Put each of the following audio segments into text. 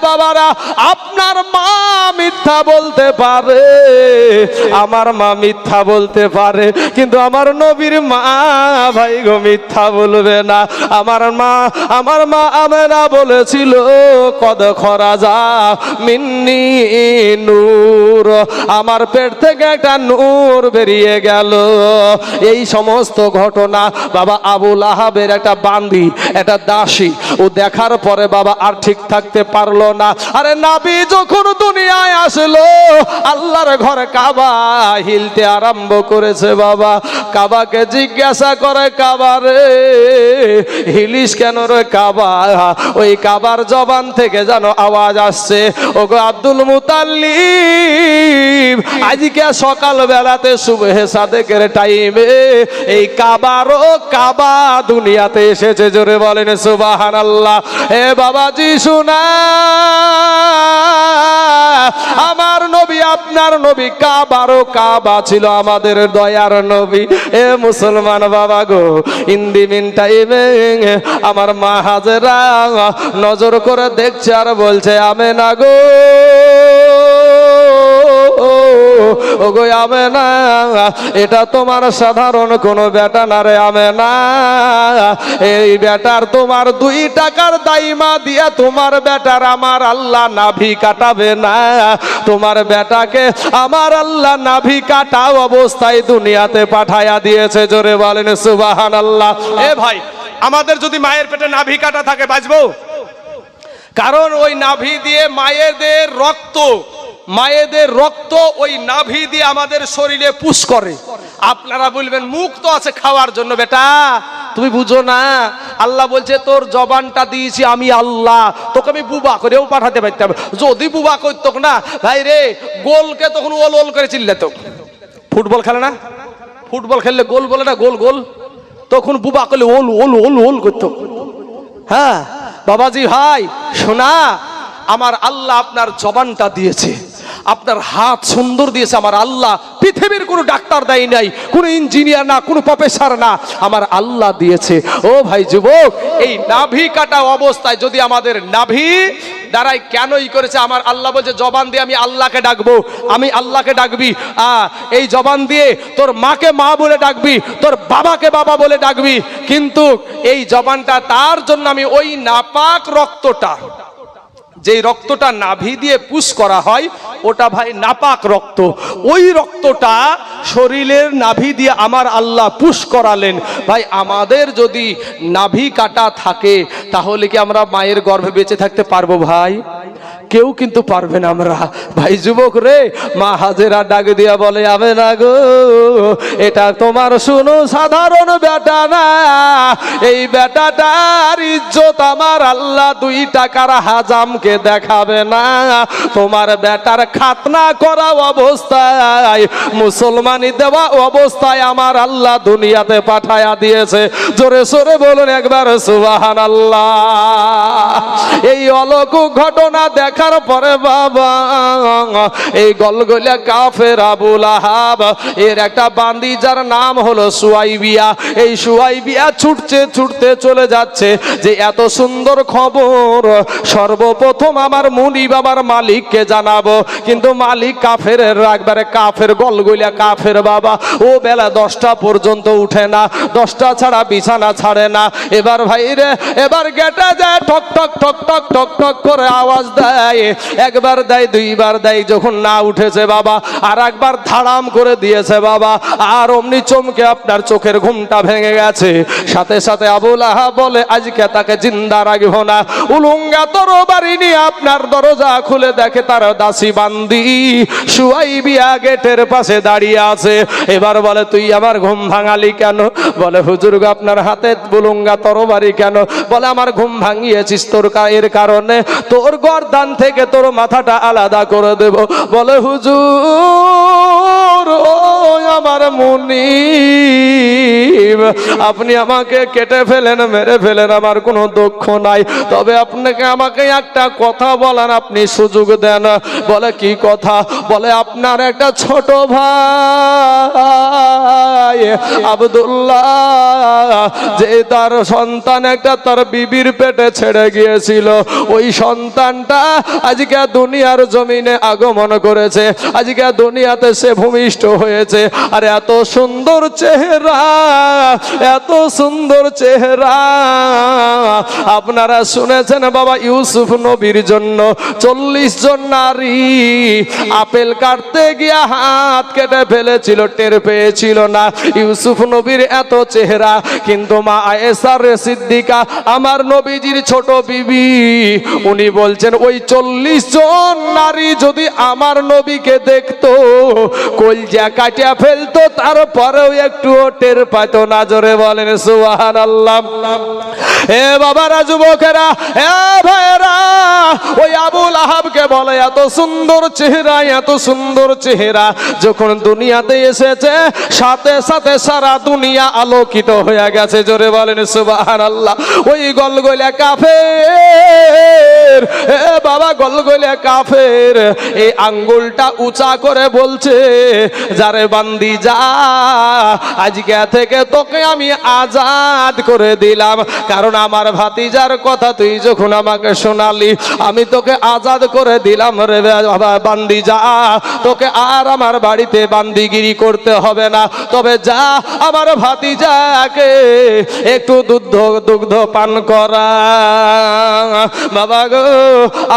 বাবারা, আপনার মা মিথ্যা বলতে পারে, আমার মা মিথ্যা বলতে পারে, কিন্তু আমার নবীর মা ভাই গো মিথ্যা বলবে না। আমার মা আমেনা বলেছিল, কদ খরাজা মিন্নি নূর, আমার পেট থেকে একটা নূর বেরিয়ে গেল। এই সমস্ত ঘটনা বাবা আবুল আহাবের একটা বান্দি, একটা দাসী, ও দেখার পরে বাবা আর ঠিক থাকতে পারলো না। আরে নবী যখন দুনিয়ায় আসলো, আল্লাহর ঘর কাবা হিলতে আরম্ভ করেছে। বাবা কাবাকে জিজ্ঞাসা করে, কাবা রে হিলিস কেন রে কাবা? ওই কাবার জবান থেকে যেন আওয়াজ আসছে, ওগো আব্দুল মুতাল্লিব, আজকে সকাল বেলাতে সুবহে সাদেকের টাইমে এই কাবারও কাবা দুনিয়াতে এসেছে। জোরে বলেন সুবহানাল্লাহ। হে বাবাজি শুনা, আমার নবী আপনার নবী কাবারও কাবা ছিল, আমাদের দয়ার নবী। এ মুসলমান বাবা গো, ইন দি মিন টাইমে আমার মা হাজেরা নজর করে দেখছে আর বলছে, আমেনা গো, ওগো আমেনা, এটা তোমার সাধারণ কোনো বেটা না রে আমেনা, এই বেটার তোমার 2 টাকার দাইমা দিয়া তোমার বেটার আমার আল্লাহ নাভি কাটাবে না। তোমার বেটাকে আমার আল্লাহ নাভি কাটা অবস্থায় দুনিয়াতে পাঠায়া দিয়েছে। জোরে বলেন সুবহানাল্লাহ। এ ভাই, আমাদের যদি মায়ের পেটে নাভি কাটা থাকে বাঁচবো? কারণ ওই নাভি দিয়ে মায়েদের রক্ত ওই নাভি দিয়ে আমাদের শরীরে পুশ করে। আপনারা বলবেন মুখ তো আছে খাওয়ার জন্য, বেটা তুমি বুঝো না, আল্লাহ বলছে তোর জবানটা দিয়েছি আমি আল্লাহ, তোকে আমি বুবা করেও পাঠাতে পারতাম। যদি বুবা করত না ভাই রে, গোলকে তখন ওল ওল করে চিল্লাতো। ফুটবল খেলে না, ফুটবল খেললে গোল বলে না, গোল গোল, তখন বুবা করলে ওল ওল ওল ওল করতো। হ্যাঁ বাবাজি ভাই শোনা, আমার আল্লাহ আপনার জবানটা দিয়েছে, আপনার হাত সুন্দর দিয়েছে আমার আল্লাহ। পৃথিবীর কোনো ডাক্তার দেয় নাই, কোনো ইঞ্জিনিয়ার না, কোনো প্রফেসর না, আমার আল্লাহ দিয়েছে। ও ভাই যুবক, এই নাভি কাটা অবস্থায় যদি আমাদের নাভি দ্বারাই কেনই করেছে, আমার আল্লাহ বলছে জবান দিয়ে আমি আল্লাহকে ডাকবো, আমি আল্লাহকে ডাকবি। এই জবান দিয়ে তোর মাকে মা বলে ডাকবি, তোর বাবাকে বাবা বলে ডাকবি, কিন্তু এই জবানটা তার জন্য আমি ওই নাপাক রক্তটা, যেই রক্তটা নাভি দিয়ে পুশ করা হয় ওটা ভাই নাপাক রক্ত, ওই রক্তটা শরীরের নাভি দিয়ে আমার আল্লাহ পুশ করালেন। ভাই আমাদের যদি নাভি কাটা থাকে তাহলে কি আমরা মায়ের গর্ভে বেঁচে থাকতে পারবো? ভাই কেউ কিন্তু পারবে না আমরা। ভাই যুবক রে, মা হাজেরা ডাক দিয়া বলে, আবে না গো, এটা তোমার শুনো সাধারণ বেটা না, এই বেটাটার ইজ্জত আমার আল্লাহ 2 টাকার হাজামকে দেখাবে না। তোমার বেটার খাতনা করা অবস্থায়, মুসলমানি দেওয়া অবস্থায় আমার আল্লাহ দুনিয়াতে পাঠায়া দিয়েছে। জোরে সোরে বলুন একবার সুবহানাল্লাহ। এই অলৌকিক ঘটনা দেখার পরে বাবা এই গলগলিয়া কাফের আবুল আহাব এর একটা বান্দি যার নাম হলো সুয়াইবিয়া, এই সুয়াইবিয়া ছুটতে চলে যাচ্ছে যে এত সুন্দর খবর সর্বপ্রথম আমার মুনি বাবার মালিককে জানাবো। কিন্তু মালিক কাফের, একবারে কাফের, গলগলিয়া কাফের বাবা, ও বেলা 10টা পর্যন্ত উঠে না, 10টা ছাড়া বিছানা ছাড়ে না। এবার ভাই রে, এবার গেটে যায়, ঠক ঠক ঠক ঠক ঠক ঠক করে আওয়াজ দেয়, একবার দেয়, 2বার দেয়, যখন না উঠেছে বাবা আর একবার ধাড়াম করে দিয়েছে বাবা, আর অমনি চমকে আপনার চোখের ঘুমটা ভেঙে গেছে। সাথে সাথে আবুল আহাব বলে, আজকে তাকে জিন্দা রাখব না। উলুঙ্গা তরবারি নিয়ে আপনার দরজা খুলে দেখে তার দাসী বান্দি সুয়াইবিয়া গেটের পাশে দাঁড়িয়ে আছে। এবার বলে, তুই আমার ঘুম ভাঙালি কেন? বলে, হুজুর গো, আপনার হাতে বুলুঙ্গা তরবারি কেন? বলে, আমার ঘুম ভাঙিয়েছিস তোর এর কারণে, তোর গর্দান থেকে তোর মাথাটা আলাদা করে দেব। বলে, হুজুর ও আমার মুনিব, আপনি আমাকে কেটে ফেলেন, মেরে ফেলেন, আমার কোনো দুঃখ নাই, তবে আপনাকে আমাকে একটা কথা বলার আপনি সুযোগ দেন। বলে কি কথা? বলে আপনার একটা ছোট ভাই আব্দুল্লাহ, যে তার সন্তান একটা তার বিবির পেটে ছেড়ে গিয়েছিল, ওই সন্তানটা আজকে দুনিয়ার জমিনে আগমন করেছে, আজকে দুনিয়াতে সে ভূমিষ্ঠ হয়েছে। আর এত সুন্দর চেহারা, এত সুন্দর চেহারা। আপনারা শুনেছেন বাবা ইউসুফ নবীর জন্য 40 জন নারী আপেল কাটতে গিয়ে হাত কেটে ফেলেছিল, টের পেয়েছিল না। ইউসুফ নবীর এত চেহারা, কিন্তু মা আয়েশা সিদ্দিকা আমার নবীজির ছোট বিবি, উনি বলছেন ওই 40 জন নারী যদি আমার নবীকে দেখতো, কলজা কাটিয়া ফেলতো, তারপরেও একটু টের পাইত না। জোরে বলেন সুবহানাল্লাহ। এ বাবারা, যুবকেরা, এ ভাইরা, ওই আবুল আহাবকে বলে এত সুন্দর চেহারা, এত সুন্দর চেহারা, যখন দুনিয়াতে এসেছে সাথে সাথে সারা দুনিয়া আলোকিত হয়ে গেছে। জোরে বলেন সুবহানাল্লাহ। ওই গলগলিয়া কাফের, এ বাবা গলগলিয়া কাফের এই আঙ্গুলটা উঁচা করে বলছে, যারে বান্দি যা, আজকে থেকে তোকে আমি আজাদ করে দিলাম, কারণ আমার ভাতিজার কথা তুই যখন আমাকে শোনালি, আমি তোকে আজাদ করে দিলাম রে বান্দি যা, তোকে আর আমার বাড়িতে বান্দিগিরি করতে হবে না, তবে যা আমার ভাতিজাকে একটু দুগ্ধ পান করা। বাবা গো,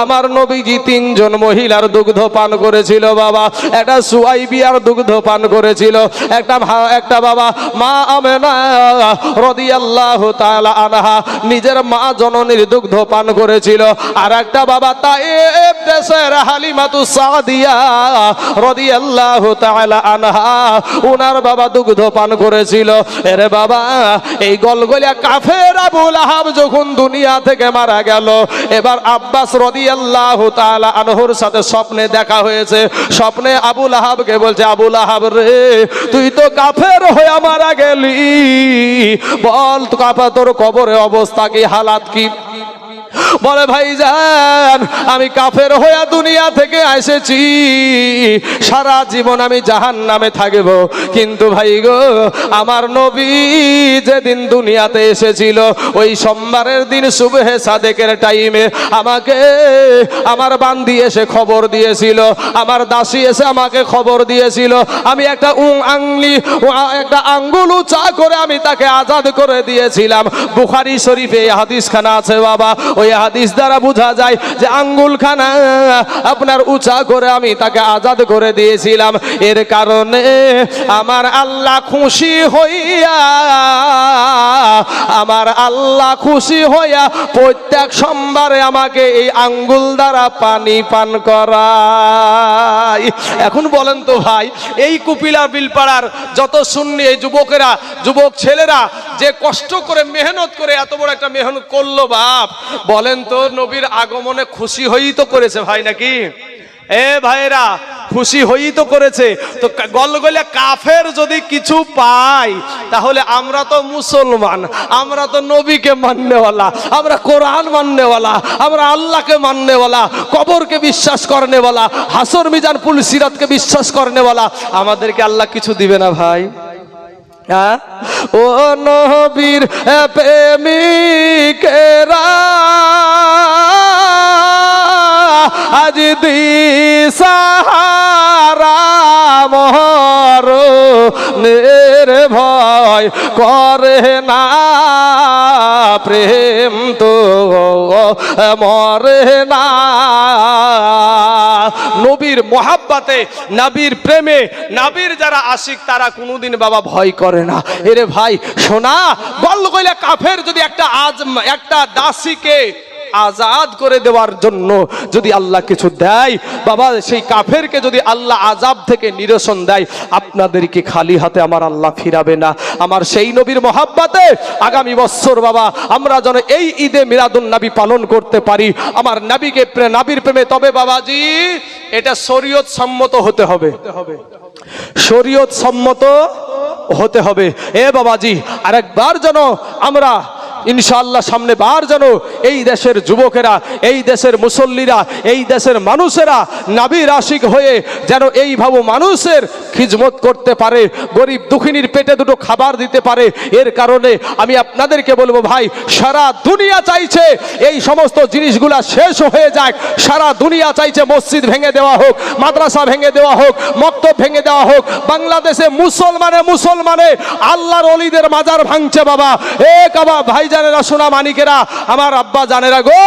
আমার নবীজি 3 জন মহিলার দুগ্ধ পান করেছিল বাবা। একটা সুয়াইবিয়ার দুগ্ধ পান করেছিল, একটা বাবা মা আমেনা রাদিয়াল্লাহু তাআলা আনহা নিজের মা জননীর দুগ্ধ পান করেছিল, আর একটা বাবা তায়েব দেশের হালিমাতুস সাদিয়া রাদিয়াল্লাহু তাআলা আনহা, ওনার বাবা দুগ্ধ পান করেছিল। এরে বাবা, এই গলগলিয়া কাফের আবুল আহাব যখন দুনিয়া থেকে মারা গেল, এবার আব্বাস রাদিয়াল্লাহু তাআলা আনহুর সাথে স্বপ্নে দেখা হয়েছে। স্বপ্নে আবুল আহাবকে বলছে, আবুল আহাব রে, তুই তো কাফের হয়ে মারা গেলি, বল তো কাফা তোর কবরে অবস্থা কি, হালাত কি? বলে ভাইজান, আমি কাফের হয়ে দুনিয়া থেকে এসেছি, সারা জীবন আমি জাহান্নামে থাকব, কিন্তু ভাই গো, আমার নবী যেদিন দুনিয়াতে এসেছিল, ওই সোমবারের দিন সুবহে সাদেকের টাইমে আমাকে আমার বান্দি এসে খবর দিয়েছিল, আমার দাসী এসে আমাকে খবর দিয়েছিল, আমি একটা আঙ্গুল উঁচা করে আমি তাকে আজাদ করে দিয়েছিলাম। বুখারী শরীফে এই হাদিসখানা আছে বাবা। ওই হাদিস দ্বারা বোঝা যায় যে আঙ্গুলখানা আপনার উঁচা করে আমি তাকে আজাদ করে দিয়েছিলাম। এর কারণে আমার আল্লাহ খুশি হইয়া, আমার আল্লাহ খুশি হইয়া প্রত্যেক সোমবারে আমাকে এই আঙ্গুল দ্বারা পানি পান করায়। এখন বলেন তো ভাই, এই কুপিলা বিলপাড়ার যত সুন্নি এই যুবকেরা, যুবক ছেলেরা যে কষ্ট করে মেহনত করে এত বড় একটা মেহনত করলো বাপ, বলেন তো নবীর আগমনে খুশি হয়েই তো করেছে ভাই, নাকি? এ ভাইরা, খুশি হয়েই তো করেছে। তো গলগলিয়া কাফের যদি কিছু পাই, তাহলে আমরা তো মুসলমান, আমরা তো নবীকে মাননেওয়ালা, আমরা কোরআন মাননেওয়ালা, আমরা আল্লাহকে মাননেওয়ালা, কবরকে বিশ্বাস করনেওয়ালা, হাসর মিজান পুল সিরাতকে বিশ্বাস করনেওয়ালা, আমাদেরকে আল্লাহ কিছু দিবে না ভাই? ও নবীর প্রেমিকেরা আজ দিশাহারা মরণের ভয় করে না, প্রেম তো মরে না। নবীর মোহাব্বতে, নবীর প্রেমে, নবীর যারা আশিক তারা কোনোদিন বাবা ভয় করে না। এরে ভাই শোনা, গলগলিয়া কাফের যদি একটা দাসীকে আজাদ করে দেওয়ার জন্য যদি আল্লাহ কিছু দেয় বাবা, সেই কাফেরকে যদি আল্লাহ আযাব থেকে নিরসন দেয়, আপনাদেরকে খালি হাতে আমার আল্লাহ ফিরাবে না। আমার সেই নবীর মহাব্বতে আগামী বছর বাবা আমরা যেন এই ঈদে মিলাদুন নবী পালন করতে পারি, আমার নবীকে নবীর প্রেমে। তবে বাবাজি এটা শরীয়ত সম্মত হতে হবে, শরীয়ত সম্মত হতে হবে। এ বাবাজি আরেকবার যেন আমরা ইনশাআল্লাহ সামনে বার যেন এই দেশের যুবকেরা, এই দেশের মুসল্লিরা, এই দেশের মানুষেরা নবীর আশিক হয়ে যেন এইভাবে মানুষের খিদমত করতে পারে, গরিব দুঃখিনীর পেটে দুটো খাবার দিতে পারে। এর কারণে আমি আপনাদেরকে বলবো ভাই, সারা দুনিয়া চাইছে এই সমস্ত জিনিসগুলা শেষ হয়ে যাক। সারা দুনিয়া চাইছে মসজিদ ভেঙে দেওয়া হোক, মাদ্রাসা ভেঙে দেওয়া হোক, মক্তব ভেঙে দেওয়া হোক। বাংলাদেশে মুসলমানে আল্লাহর ওলিদের মাজার ভাঙছে বাবা। এ কাবা ভাই জানেরা, সোনা মানিকেরা, আমার আব্বা জানেরা গো,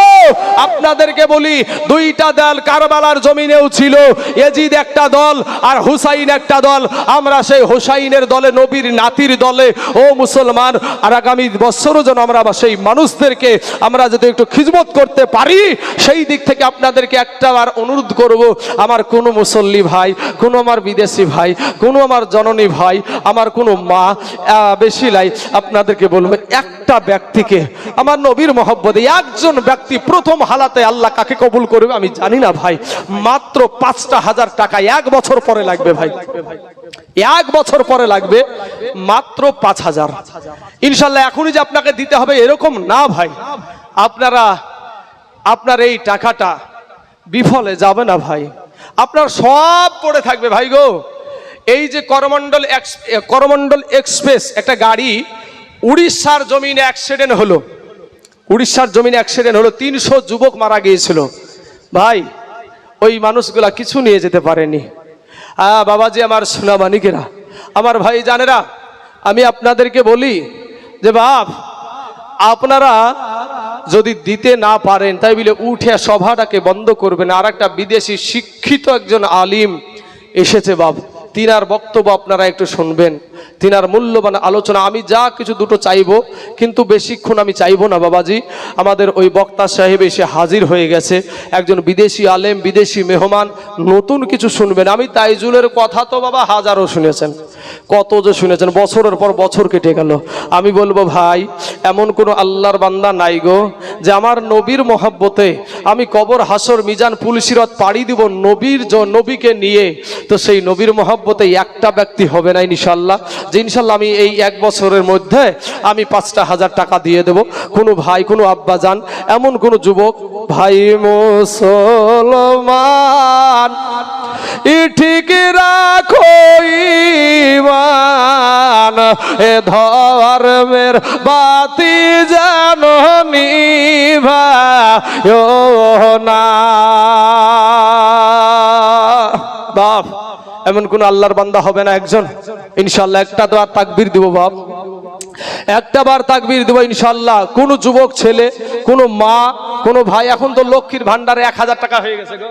আপনাদেরকে বলি দুইটা দল কারবালার জমিনেও ছিল, ইয়াজিদ একটা দল আর হুসাইন একটা দল। আমরা সেই হুসাইনের দলে, নবীর নাতির দলে। ও মুসলমান, আর আগামী বছরও যেন আমরা সেই মানুষদেরকে আমরা যদি একটু খিদমত করতে পারি, সেই দিক থেকে আপনাদেরকে একটা বার অনুরোধ করব, আমার কোনো মুসল্লি ভাই, কোনো আমার বিদেশি ভাই, কোনো আমার জননী ভাই, আমার কোনো মা বেশি লাই, আপনাদেরকে বলবো একটা ব্যক্তিকে আমার নবীর মহব্বতে একজন ব্যক্তি প্রথম হালাতে আল্লাহ কাকে কবুল করবে আমি জানি না ভাই, মাত্র 5,000 টাকা 1 বছর পরে লাগবে ভাই, 1 বছর পরে লাগবে, মাত্র 5,000 ইনশাল্লাহ। এখনই যে আপনাকে দিতে হবে এরকম না ভাই, আপনার এই টাকাটা বিফলে যাবে না ভাই, আপনার সব পড়ে থাকবে ভাই গো। এই যে করমণ্ডল এক্সপ্রেস একটা গাড়ি উড়িষ্যার জমিনে অ্যাক্সিডেন্ট হলো, 300 যুবক মারা গিয়েছিল ভাই। ওই মানুষগুলা কিছু নিয়ে যেতে পারেনি। বাবাজি আমার সোনা মানিকেরা, আমার ভাই জানেরা, আমি আপনাদেরকে বলি যে বাপ, আপনারা যদি দিতে না পারেন তাই বলে উঠে সভাটাকে বন্ধ করবেন। আর একটা বিদেশি শিক্ষিত একজন আলিম এসেছে বাপ, তিনার বক্তব্য আপনারা একটু শুনবেন, তিনার মূল্যবান আলোচনা। আমি যা কিছু দুটো চাইবো, কিন্তু বেশিক্ষণ আমি চাইবো না বাবাজি। আমাদের ওই বক্তা সাহেব এসে হাজির হয়ে গেছে, একজন বিদেশি আলেম, বিদেশি মেহমান, নতুন কিছু শুনবেন। আমি তাইজুলের কথা তো বাবা হাজারো শুনেছেন, কত যে শুনেছেন, বছরের পর বছর কেটে গেল। আমি বলবো ভাই, এমন কোনো আল্লাহর বান্দা নাই গো যে আমার নবীর মহব্বতে আমি কবর, হাসর, মিজান, পুলসিরাত পাড়ি দিব নবীকে নিয়ে, তো সেই নবীর মহব্বতে একটা ব্যক্তি হবে না ইনশাল্লাহ, যে ইনশাল্লাহ আমি এই 1 বছরের মধ্যে আমি 5,000 টাকা দিয়ে দেব। কোনো ভাই, কোনো আব্বা যান, এমন কোনো যুবক ভাই মুসলমান ঠিক রাখো ঈমান, এ ধর্মের বাতি জানো নিভায়ো না। বাপ, এমন কোন আল্লাহর বান্দা হবে না একজন ইনশাআল্লাহ? একটা বার তাকবীর দিব বাপ, একটা বার তাকবীর দিব ইনশাআল্লাহ। কোন যুবক ছেলে, কোন মা, কোন ভাই, এখন তো লক্ষ্মীর ভান্ডারে 1,000 টাকা হয়ে গেছে গো।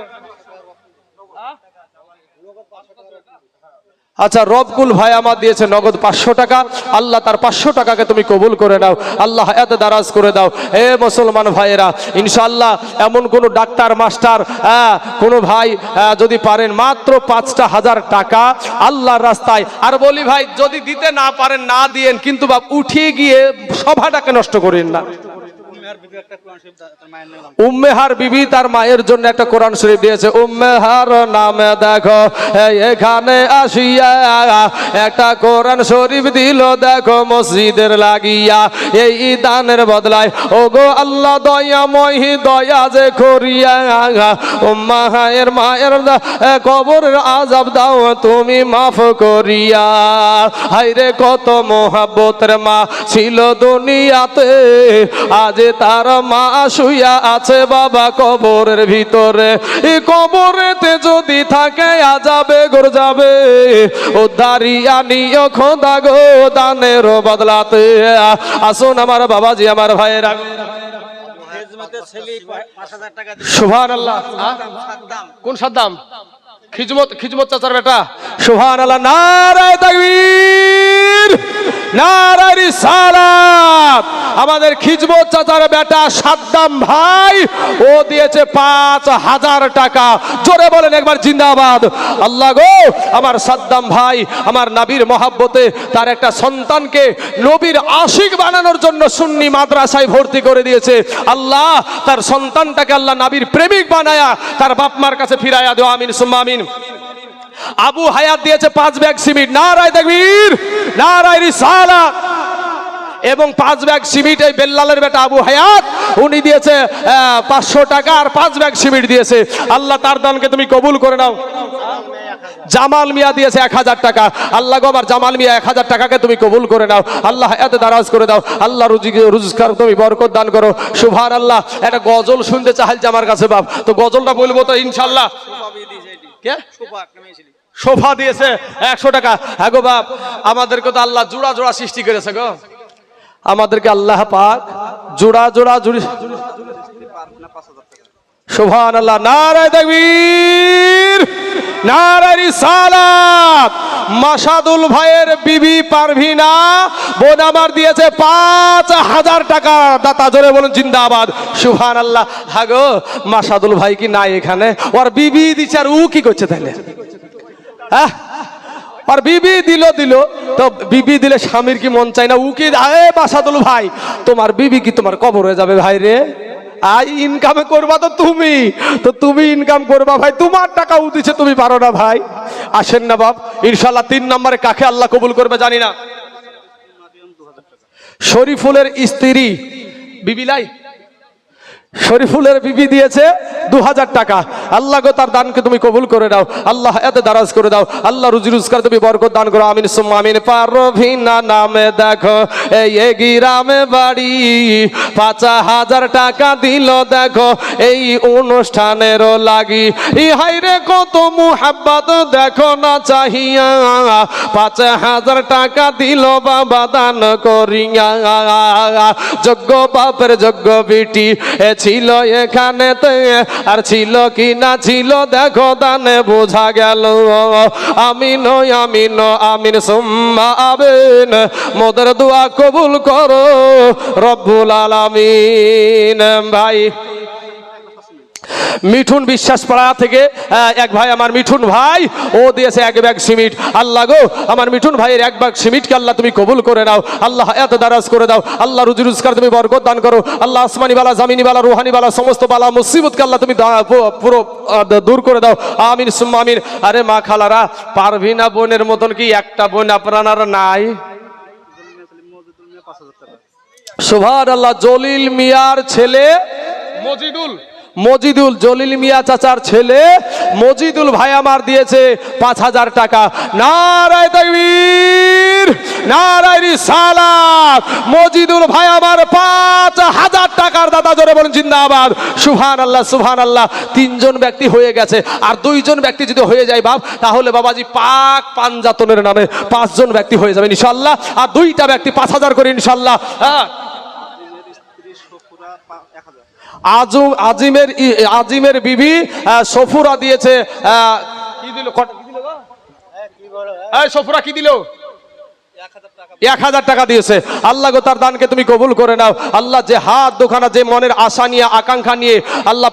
আচ্ছা, রবকুল ভাই আমার দিয়েছে নগদ 500 টাকা। আল্লাহ তার 500 টাকাকে তুমি কবুল করে নাও, আল্লাহ হায়াত দারাজ করে দাও। হে মুসলমান ভাইয়েরা, ইনশাআল্লাহ এমন কোন ডাক্তার, মাস্টার, কোনো ভাই যদি পারেন মাত্র 5,000 টাকা আল্লাহর রাস্তায়। আর বলি ভাই, যদি দিতে না পারেন না দিয়েন, কিন্তু বাপ উঠিয়ে গিয়ে সভাটাকে নষ্ট করেন না। উম্মেহার বিবি তার মায়ের জন্য একটা কোরআন শরীফ দিয়েছে। উম্মেহার নামে দেখো এখানে আসিয়া একটা কোরআন শরীফ দিল, দেখো মসজিদের লাগিয়া, এই দানের বদলায় ও গো আল্লাহ দয়াময় দয়া যে করিয়া, উম্মাহের মায়ের কবরের আযাব দাও তুমি মাফ করিয়া। হায়রে কত মোহাব্বতের মা ছিল দুনিয়াতে, আজ তার মা শুইয়া আছে বাবা কবরের ভিতরে। এই কবরেতে যদি থাকে আযাবে গর যাবে, ও দাঁড়িয়া নিও খোদা গো দানের বদলাতে। আসুন আমার বাবাজি, আমার ভাইয়েরা, সুবহানাল্লাহ। কোন সাদ্দাম? খিজমত চাচার বেটা। সুবহানাল্লাহ, নারায়ে তাকবীর। নারায়ে রিসালাত। আমাদের খিজমত চাচার বেটা সাদ্দাম ভাই ও দিয়েছে 5000 টাকা। জোরে বলেন একবার জিন্দাবাদ। আল্লাহ গো, আমার সাদ্দাম ভাই আমার নবীর মহব্বতে তার একটা সন্তানকে নবীর আশিক বানানোর জন্য সুন্নি মাদ্রাসায় ভর্তি করে দিয়েছে। আল্লাহ তার সন্তানটাকে আল্লাহ নবীর প্রেমিক বানায়া তার বাপ মার কাছে ফিরাইয়া দাও, আমিন সুম্মা আমিন। আবু হায়াত দিয়েছে 5 ব্যাগ সিমেন্ট। নারায়ে তাকবীর, নারায়ে রিসালাত। এবং 5 ব্যাগ সিমেন্ট এই বেল্লালের বেটা আবু হায়াত উনি দিয়েছে 500 টাকা আর 5 ব্যাগ সিমেন্ট দিয়েছে। আল্লাহ তার দানকে তুমি কবুল করে নাও। জামাল মিয়া দিয়েছে 1000 টাকা। আল্লাহ গো, আমার জামাল মিয়া 1000 টাকাকে তুমি কবুল করে নাও। আল্লাহ হায়াতে দারাজ করে দাও। আল্লাহ রুজগার তুমি বরকত দান করো। সুবহানাল্লাহ। একটা গজল শুনতে চাইছে আমার কাছে বাপ, তো গজলটা বলবো তো ইনশাআল্লাহ। কে সোফা দিয়েছে 100 টাকা। হ্যাঁ গো বাপ, আমাদেরকে তো আল্লাহ জোড়া জোড়া সৃষ্টি করেছে গো। আমাদেরকে আল্লাহ পাক জোড়া জোড়া জুড়ি। সুবহানাল্লাহ। নারায়ে তাকবীর, নারায়ে রিসালাত। মাসাদুল ভাইয়ের বিবি পারভিনা বোন আমার দিয়েছে 5000 টাকা। দাতা জোরে বলুন জিন্দাবাদ। সুবহানাল্লাহ। হ্যাঁ গো, মাসাদুল ভাই কি নাই এখানে? ওর বিবি দিচ্ছে আর ও কি করছে তাহলে? হ্যাঁ, আর বিবি দিল তো বিবি দিলে স্বামীর কি মন চাই না? ও কি মাসাদুল ভাই তোমার বিবি কি তোমার কবর হয়ে যাবে ভাই রে? আই ইনকামে করবা তো তুমি ইনকাম করবা ভাই, তোমার টাকা ও দিচ্ছে, তুমি পারো না ভাই। আসেন না বাপ, ইনশাআল্লাহ 3 নম্বরে কাকে আল্লাহ কবুল করবে জানি না। শরীফুলের স্ত্রী বিবিলাই, শরীফুলের বিবি দিয়েছে 2000 টাকা। আল্লাহ গো, তার দানকে তুমি কবুল করে দাও। আল্লাহ এত দারাজ করে দাও। আল্লাহ রুজি রোজগার তুমি বরকত দান করো, আমিন সুম্মা আমিন। পারভিনা নামে দেখো এই গ্রামে বাড়ি, 5000 টাকা দিল দেখো এই অনুষ্ঠানের লাগি। ইহাই রে কত মুহাব্বত দেখো না চাহিয়া, 5000 টাকা দিল বাবা দান করিয়া। যোগ্য বাপের যোগ্য বিটি ছিল এখানেতে, আর ছিল কি না ছিল দেখো দানে বোঝা গেল। আমিন আমিন আমিন সুম্মা আমিন। মোদের দোয়া কবুল করো রব্বুল আলামিন। ভাই মিঠুন বিশ্বাস পাড়া থেকে এক ভাই আমার মিঠুন ভাই ও দিয়েছে 1 ব্যাগ সিমেন্ট। আল্লাহ গো, আমার মিঠুন ভাইয়ের 1 ব্যাগ সিমেন্টকে আল্লাহ তুমি কবুল করে নাও। আল্লাহ এত দারাজ করে দাও। আল্লাহ রুজি রোজগার তুমি বরকত দান করো। আল্লাহ আসমানি বালা জামিনি বালা রুহানি বালা সমস্ত বালা মুসিবতকে আল্লাহ তুমি পুরো দূর করে দাও, আমিন সুম্মা আমিন। আরে মা খালারা, পারভিনা বোনের মতন কি একটা বোন আপনার নাই? সুবহানাল্লাহ। জলিল মিয়ার ছেলে মজিদুল, জলিল মিয়া চাচার ছেলে মজিদুল ভাই আমার দিয়েছে 5000 টাকা। নারায়ে তাকবীর, নারায়ে রিসালাত। মজিদুল ভাই আমার 5000 টাকার দাদা জোরে বলেন জিন্দাবাদ। সুবহানাল্লাহ, সুবহানাল্লাহ। 3 জন ব্যক্তি হয়ে গেছে, আর 2 জন ব্যক্তি যদি হয়ে যায় বাপ, তাহলে বাবাজি পাক পাঞ্জাতনের নামে 5 জন ব্যক্তি হয়ে যাবে ইনশাআল্লাহ। আর 2টা ব্যক্তি 5000 করে ইনশাআল্লাহ। হ্যাঁ, আজিমের বিবি সফুরা দিয়েছে কি দিল? সফুরা কি দিল? 1000 টাকা দিয়েছে। আল্লাহ গো, তার দানকে তুমি কবুল করে নাও। আল্লাহ যে হাত দোখানা, যে মনের আশা নিয়ে আকাঙ্ক্ষা নিয়ে আল্লাহ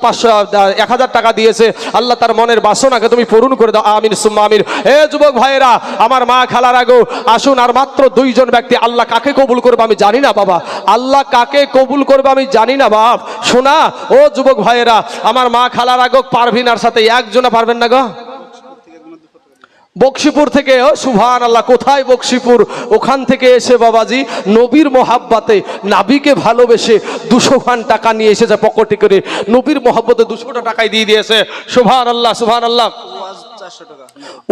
1000 টাকা দিয়েছে, আল্লাহ তার মনের বাসনাকে তুমি পূরণ করে দাও, আমিন সুম্মা আমিন। হে যুবক ভাইয়েরা, আমার মা খালারা গো, আসুন। আর মাত্র 2 জন ব্যক্তি। আল্লাহ কাকে কবুল করবে আমি জানি না বাবা, আল্লাহ কাকে কবুল করবে আমি জানি না বাপ। শোনা ও যুবক ভাইয়েরা, আমার মা খালারা গো, পারভিনার সাথে একজনে পারবেন না গো? বক্সিপুর থেকে। সুবহানাল্লাহ। কোথায় বক্সিপুর? ওখান থেকে এসে বাবাজি নবীর মোহাব্বতে, নাবিকে ভালোবেসে 200 টাকা নিয়ে এসেছে পকেটে করে। নবীর মোহাব্বতে 200 টাকায় দিয়ে দিয়েছে। সুবহানাল্লাহ, সুবহানাল্লাহ।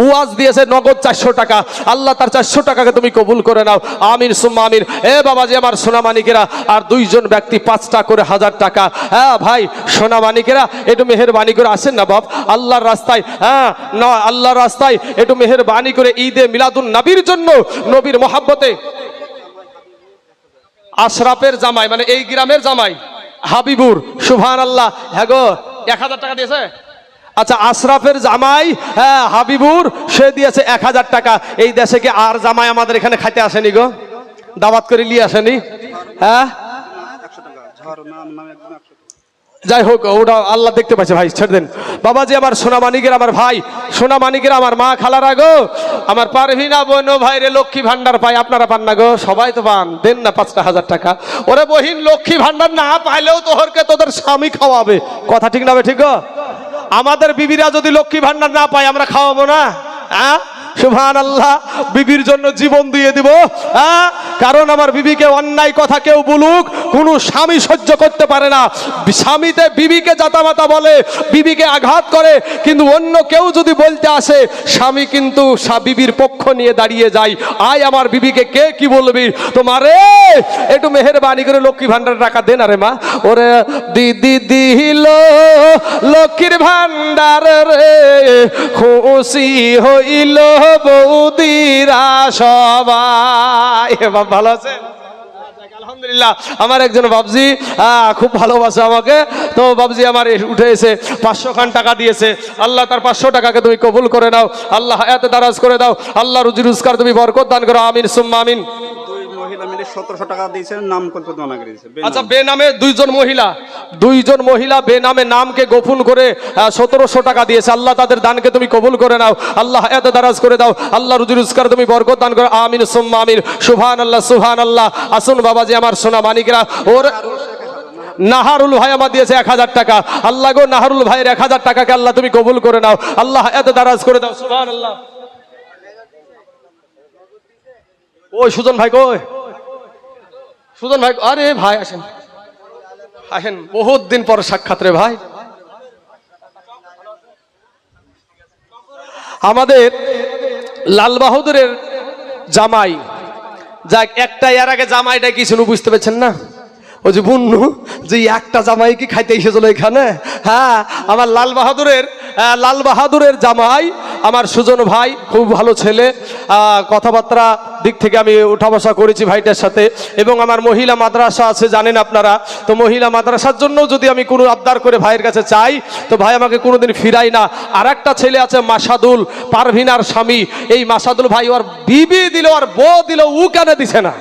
ওয়াজ দিয়েছে নগদ 400 টাকা। আল্লাহ তার 400 টাকাকে তুমি কবুল করে নাও, আমিন সুম্মা আমিন। এ বাবাজি আমার সোনা মানিকেরা, আর 2 জন ব্যক্তি 5টা করে 1000 টাকা। হ্যাঁ ভাই সোনা মানিকেরা, একটু মেহেরবানি করে আসেন না বাপ আল্লাহর রাস্তায়। হ্যাঁ না, আল্লাহর রাস্তায় একটু মেহেরবানি করে ঈদে মিলাদুন নবীর জন্য, নবীর মোহাব্বতে। আশরাফের জামাই মানে এই গ্রামের জামাই হাবিবুর। সুবহানাল্লাহ। হ্যাঁ গো, 1000 টাকা দিয়েছে। আচ্ছা, আশরাফের জামাই হাবিবুর, সে দিয়েছে 1000 টাকা। এই দেশে কি আর জামাই আমাদের এখানে খাইতে আসেনি গো? দাওয়াত করে নিয়ে আসেনি? হ্যাঁ যাই হোক, ওটা আল্লাহ দেখতে পাচ্ছে ভাই, ছেড়ে দেন। বাবাজি আমার সোনা মানিকের, আমার ভাই সোনা মানিকের, আমার মা খালারা গো, আমার পারভিনা বোন ভাই রে লক্ষ্মী ভান্ডার পাই, আপনারা পান না গো? সবাই তো পান, দেন না 5,000 টাকা। ওরে বহিন, লক্ষ্মী ভান্ডার না পাইলেও তোহরকে তোদের স্বামী খাওয়াবে, কথা ঠিক না? ঠিক গো? আমাদের বিবিরা যদি লক্ষ্মী ভান্ডার না পায় আমরা খাওয়াবো না? হ্যাঁ সুবহানাল্লাহ, বিবির জন্য জীবন দিয়ে দিব। হ্যাঁ, কারণ আমার বিবিকে অন্যায় কথা কেউ বলুক, কোনো স্বামী সহ্য করতে পারে না। স্বামীতে বিবিকে জাতামাতা বলে, বিবিকে আঘাত করে, কিন্তু অন্য কেউ যদি বলতে আসে, স্বামী কিন্তু বিবির পক্ষ নিয়ে দাঁড়িয়ে যায়। আয় আমার বিবিকে কে কি বলবি, তোমারে একটু মেহেরবানি করে লক্ষ্মী ভান্ডার টাকা দেন। আরে মা, ওরে দিদি দিল লক্ষ্মীর ভান্ডার রে, খুশি হইল বৌদিরা সবাই। ভালো আছে আলহামদুলিল্লাহ। আমার একজন বাবজি খুব ভালোবাসে আমাকে, তো বাবজি আমার উঠে এসে 500 খান টাকা দিয়েছে। আল্লাহ তার 500 টাকাকে তুমি কবুল করে নাও, আল্লাহ হায়াতে দারাজ করে দাও, আল্লাহ রুজি রোজগার তুমি বরকত দান করো, আমিন সুম্মা আমিন। মহিলা মিলে 1700 টাকা দিয়েছেন, নাম কল্পনা করেছে। আচ্ছা, বেনামে দুইজন মহিলা বেনামে নামকে গোপন করে 1700 টাকা দিয়েছে। আল্লাহ তাদের দানকে তুমি কবুল করে নাও, আল্লাহ হায়াতে দারাজ করে দাও, আল্লাহ রুজি রোজগার তুমি বরকত দান করো, আমিন সুম্মা আমিন। সুবহানাল্লাহ সুবহানাল্লাহ। আসুন বাবাজি আমার সোনা মানিকরা, ওর নাহারুল ভাই আমার দিয়েছে 1000 টাকা। আল্লাহ গো, নাহারুল ভাইয়ের 1000 টাকাকে আল্লাহ তুমি কবুল করে নাও, আল্লাহ হায়াতে দারাজ করে দাও। সুবহানাল্লাহ। ওই সুজন ভাই কই? সুজন ভাই, আরে ভাই আসেন আসেন, বহুত দিন পর সাক্ষাৎ রে ভাই। আমাদের লাল বাহাদুরের জামাই, যাক একটা, এর আগে জামাইটা কি ছিল বুঝতে পেরেছেন না? ওই যে বুন্নু, যে একটা জামাই কি খাইতে এসেছিল এখানে? হ্যাঁ, আমার লাল বাহাদুরের জামাই আমার সুজন ভাই, খুব ভালো ছেলে, কথাবার্তা দিক থেকে আমি উঠা বসা করেছি ভাইটার সাথে। এবং আমার মহিলা মাদ্রাসা আছে জানেন আপনারা, তো মহিলা মাদ্রাসার জন্য যদি আমি কোনো আবদার করে ভাইয়ের কাছে চাই, তো ভাই আমাকে কোনোদিন ফিরাই না। আর একটা ছেলে আছে মাসাদুল, পারভিনার স্বামী, এই মাসাদুল ভাই ওর বিবি দিল আর বউ দিল, ও কেন দিছে না?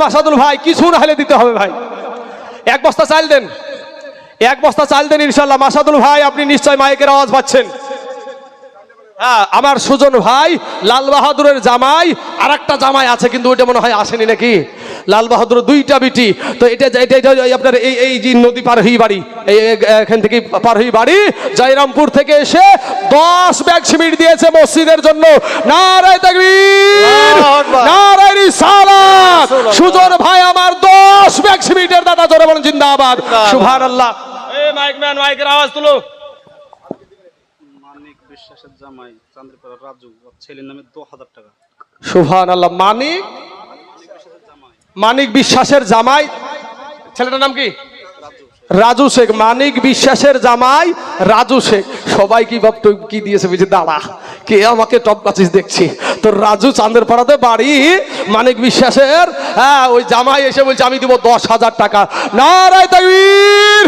মাসাদুল ভাই, কিছু না হলে দিতে হবে ভাই। 1 বস্তা চাল দেন, 1 বস্তা চাল দেন ইনশাল্লাহ। মাসাদুল ভাই, আপনি নিশ্চয় মাইকের আওয়াজ পাচ্ছেন। হ্যাঁ, আমার সুজন ভাই লাল বাহাদুরের জামাই, আর একটা জামাই আছে কিন্তু ওইটা মনে হয় আসেনি নাকি। লাল বাহাদুর 2টা বিটি, তো এটা আপনার এই যে নদী পার হয়ে বাড়ি, এখান থেকে পার হয়ে বাড়ি, জয়রামপুর থেকে এসে 10 ব্যাগ সিমেন্ট দিয়েছে মসজিদের জন্য। নারায়ে তাকবীর, নারায়ে রিসালাত। সুজন ভাই আমার 10 ব্যাগ সিমেন্টের দাদা, জোরে বলেন জিন্দাবাদ। সুবহানাল্লাহ। মাইকম্যান, মাইকের আওয়াজ তুলো। বিশ্বাসের জামাই চান্দ্রপাড়া রাজু, ছেলের নামে 2000 টাকা। সুবহানাল্লাহ। মানিক বিশ্বাসের জামাই, ছেলেটার নাম কি? রাজু শেখ। মানিক বিশ্বাসের জামাই রাজু শেখ। সবাই কি ভাবতো কি দিয়েছে বুঝে, দাঁড়া কে আমাকে টপ কাছিস দেখছি। তো রাজু চাঁদের পাড়াতে বাড়ি, মানিক বিশ্বাসের ওই জামাই এসে বলছে আমি দিব 10,000 টাকা। নারায়ে তাকবীর,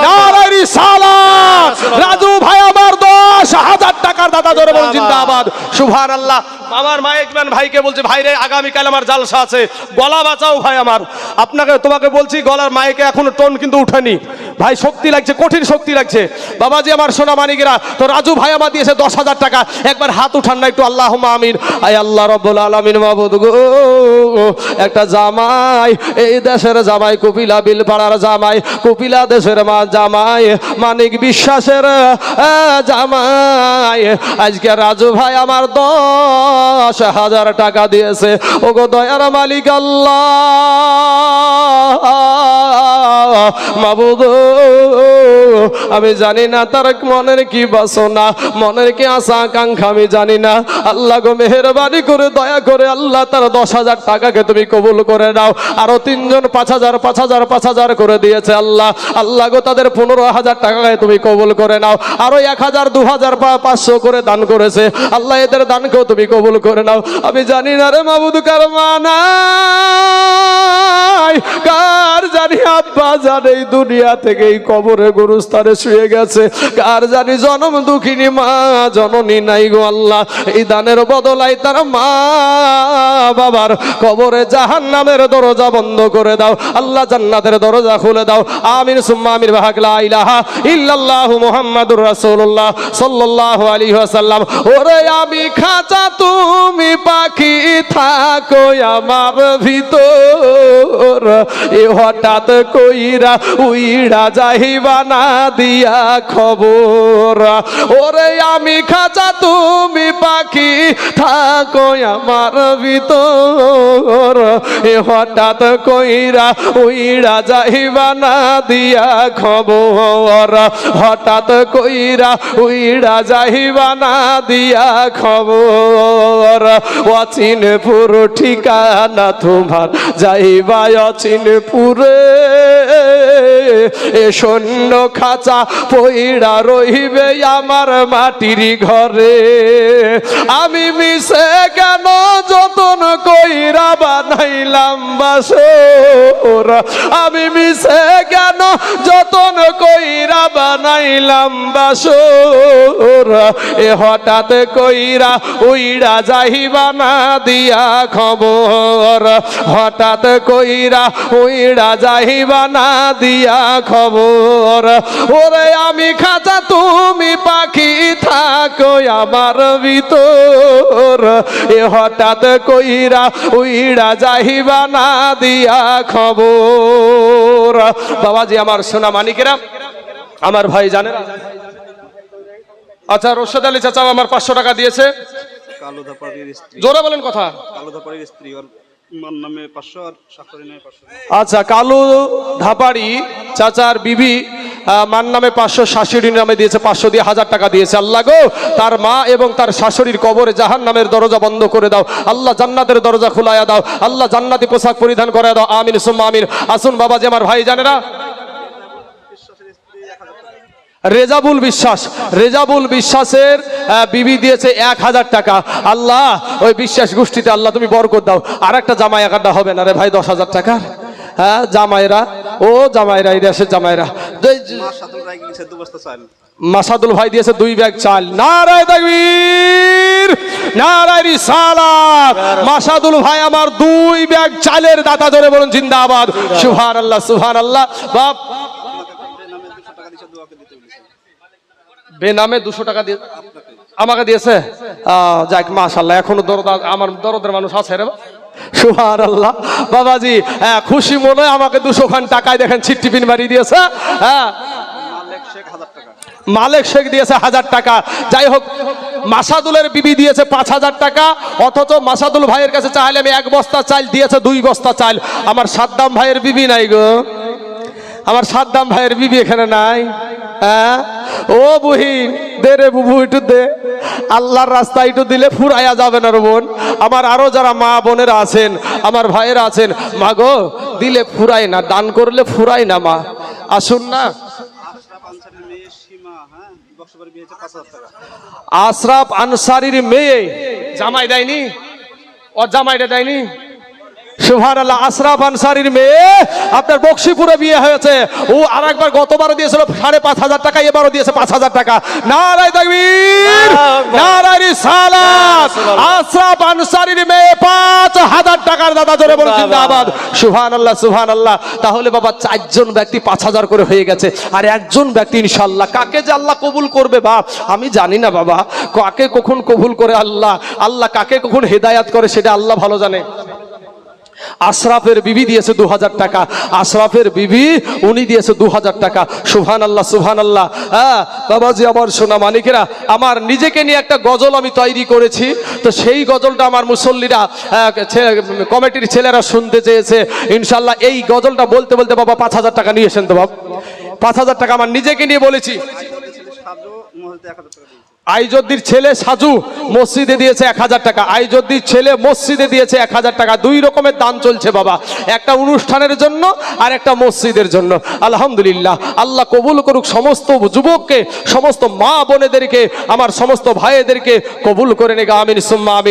নারায়ে রিসালাত। রাজু ভাই আমার 10,000 টাকার দাদা, জোরে বলুন জিন্দাবাদ। সুবহানাল্লাহ। আমার মাইকম্যান ভাইকে বলছে, ভাই রে আগামীকাল আমার জালসা আছে, গলা বাঁচাও ভাই আমার। তোমাকে বলছি, গলার মাইকে এখনো টোন কিন্তু উঠেনি ভাই, শক্তি লাগছে, কঠিন শক্তি লাগছে। বাবাজি আমার সোনা মানিকেরা, তো রাজু ভাই আমার দিয়েছে 10,000 টাকা। একবার হাত উঠান না একটু, আল্লাহুম্মা আমিন। আয় আল্লাহ রাব্বুল আলামিন, মাবুদ গো, একটা জামাই, এই দেশের জামাই, কপিলা বিলপাড়ার জামাই, কপিলা দেশের মা জামাই, মানিক বিশ্বাসের জামাই, আজকে রাজু ভাই আমার 10,000 টাকা দিয়েছে। ওগো দয়ার মালিক আল্লাহ, মাবুদ আমি জানি না তার মনের কি বাসনা, মনের কি আশা আকাঙ্ক্ষা আমি জানি না। আল্লাহ গো মেহেরবানি করে দয়া করে আল্লাহ তার 10,000 টাকাকে তুমি কবুল করে নাও। আরো 3 জন 5,000 5,000 5,000 করে দিয়েছে আল্লাহ। আল্লাহ গো তাদের 15,000 টাকাকে তুমি কবুল করে নাও। আরো 1,000 2,000 500 করে দান করেছে আল্লাহ, এদের দানকেও তুমি কবুল করে নাও। আমি জানি না রে মাবুদ কার মানা, কার জানি আব্বা জানে এই দুনিয়াতে থেকে এই কবরে গুরুস্থানে শুয়ে গেছে, কার জানি জনম দুঃখিনী মা জননী নাই গো আল্লাহ, এই দানের বদলাই তার মা বাবার কবরে জাহান্নামের দরজা বন্ধ করে দাও আল্লাহ, জান্নাতের দরজা খুলে দাও। আমিন সুম্মা আমিন। বাহাক লা ইলাহা ইল্লাল্লাহু মুহাম্মাদুর রাসূলুল্লাহ সাল্লাল্লাহু আলাইহি ওয়াসাল্লাম। ওরে আমি খাঁচা তুমি পাখি থাকো আমার ভিতর, এ হঠাৎ কইরা উইড়া যাইবা না দিয়া খবর। ওরে আমি খাঁচা তুমি পাখি থাকো আমার ভিতর, এ হঠাৎ কইরা উইড়া যাইবা না দিয়া খবর, হঠাৎ কইরা উইড়া যাইবা না দিয়া খবর। অচিনপুর ঠিকানা তোমার যাইবা অচিনপুরে, এ শূন্য খাঁচা পইড়া রইবে আমার মাটির ঘরে। আমি মিশে কেন যতন কইরা বানাইলাম বাসর, আমি মিশে কেন যতন কইরা বানাইলাম বাসর, এ হঠাৎ কইরা উইড়া যাইবা না দিয়া খবর, হঠাৎ কইরা উইড়া যাইবা না দিয়া খবর। ওরে আমি খাঁচা তুমি পাখি থাকো আমার ভিতর, এ হঠাৎ কইরা উইড়া যাইবা না দিয়া খবর। বাবাজি আমার সোনা মানিকেরা, আমার ভাই জানে না। আচ্ছা রশিদ আলী চাচা আমার 500 টাকা দিয়েছে। কালো ধাপাড়ির স্ত্রী, জোরে বলেন কথা। কালো ধাপাড়ির স্ত্রী, ওর মার নামে 500 আর শাশুড়ির নামে 500। আচ্ছা কালু ধাপাড়ি চাচার বিবি মার নামে 500, শাশুড়ির নামে দিয়েছে 500 দিয়ে 1000 টাকা দিয়েছে। আল্লাহ গো তার মা এবং তার শাশুড়ির কবরে জাহান্নামের দরজা বন্ধ করে দাও আল্লাহ, জান্নাতের দরজা খুলাইয়া দাও আল্লাহ, জান্নাতি পোশাক পরিধান করায় দাও। আমিন সুম্মা আমিন। আসুন বাবাজি আমার ভাই জানেরা, রেজাবুল বিশ্বাস, রেজাবুল বিশ্বাসের বিবি দিয়েছে 1000 টাকা। আল্লাহ ওই বিশ্বাস গোষ্ঠীতে আল্লাহ তুমি বরকত দাও। আর একটা জামাই একাটা হবে না রে ভাই 10,000 টাকার? হ্যাঁ জামাইরা, ও জামাইরা, এই দেশের জামাইরা। মাসাদুল রায় গিয়েছে 2 বস্তা চাল, মাসাদুল ভাই দিয়েছে 2 ব্যাগ চাল। নারায়ে তাকবীর, নারায়ে রিসালাত। মাসাদুল ভাই আমার 2 ব্যাগ চালের দাতা, ধরে বলুন জিন্দাবাদ, সুবহানাল্লাহ সুবহানাল্লাহ। বাপ বেনামে 200 টাকা দিয়ে আমাকে দিয়েছে, যাক মাশাআল্লাহ। এখনো দরদ, আমার দরদের মানুষ আছে রে, সুবহানাল্লাহ। বাবাজি খুশি মনে আমাকে 200 খান টাকায় দেখেন ছিট্টি পিন মারি দিয়েছে। হ্যাঁ মালিক শেখ 1000 টাকা, মালিক শেখ দিয়েছে 1000 টাকা। যাই হোক মাসাদুলের বিবি দিয়েছে 5000 টাকা, অথচ মাসাদুল ভাইয়ের কাছে চাইলে আমি 1 বস্তা চাল দিয়েছে 2 বস্তা চাল। আমার সাদ্দাম ভাইয়ের বিবি নাই গো, আমার সাদ্দাম ভাইয়ের বিবি এখানে নাই। হ্যাঁ ও বুহিন দে রে বুবু, একটু দে, আল্লাহর রাস্তায় একটু দিলে ফুরাইয়া যাবে না রে বোন। আমার আরো যারা মা বোনেরা আছেন, আমার ভাইয়েরা আছেন, মা গো দিলে ফুরায় না, দান করলে ফুরায় না মা, আসুন না। আশরাফ আনসারীর মেয়ে সীমা, হ্যাঁ বক্সবাড়ি বিয়েছে 5000 টাকা। আশরাফ আনসারীর মেয়ে জামাই দেয়নি, ও জামাইটা দেয়নি, সুবহানাল্লাহ। আশরাফ আনসারীর মেয়ে আপনার বক্সিপুরে বিয়ে হয়েছে, ও আরেকবার গতবারও দিয়েছিল 5,500 টাকা, এবারও দিয়েছে 5000 টাকা। নারায়ে তাকবীর, নারায়ে রিসালাত। আশরাফ আনসারীর মেয়ে 5000 টাকার দাদা, জোরে বলুন জিন্দাবাদ, সুবহানাল্লাহ সুবহানাল্লাহ। তাহলে বাবা 4 জন ব্যক্তি 5000 করে হয়ে গেছে, আর 1 জন ব্যক্তি ইনশাআল্লাহ। কাকে যে আল্লাহ কবুল করবে বাপ আমি জানি না বাবা, কাকে কখন কবুল করে আল্লাহ, আল্লাহ কাকে কখন হেদায়াত করে সেটা আল্লাহ ভালো জানে। আশরাফের বিবি দিয়েছে 2000 টাকা, আশরাফের বিবি উনি দিয়েছে 2000 টাকা, সুবহানাল্লাহ সুবহানাল্লাহ। হ্যাঁ বাবাজি আমার সোনা মানিকেরা, আমার নিজেকে নিয়ে একটা গজল আমি তৈরি করেছি, তো সেই গজলটা আমার মুসল্লিরা কমিটির ছেলেরা শুনতে চেয়েছে। ইনশাআল্লাহ এই গজলটা বলতে বলতে বাবা 5000 টাকা নিয়ে এসেন তো বাবা, 5000 টাকা আমার নিজেকে নিয়ে বলেছি। আইজদ্দির ছেলে সাজু মসজিদে দিয়েছে 1000 টাকা, আইজদ্দির ছেলে মসজিদে দিয়েছে 1000 টাকা। 2 রকমের দান চলছে বাবা, একটা অনুষ্ঠানের জন্য আর একটা মসজিদের জন্য। আলহামদুলিল্লাহ, আল্লাহ কবুল করুক সমস্ত যুবককে, সমস্ত মা বোনেদেরকে, আমার সমস্ত ভাইদেরকে কবুল করে নেগা। আমিন সুম্মা আমিন।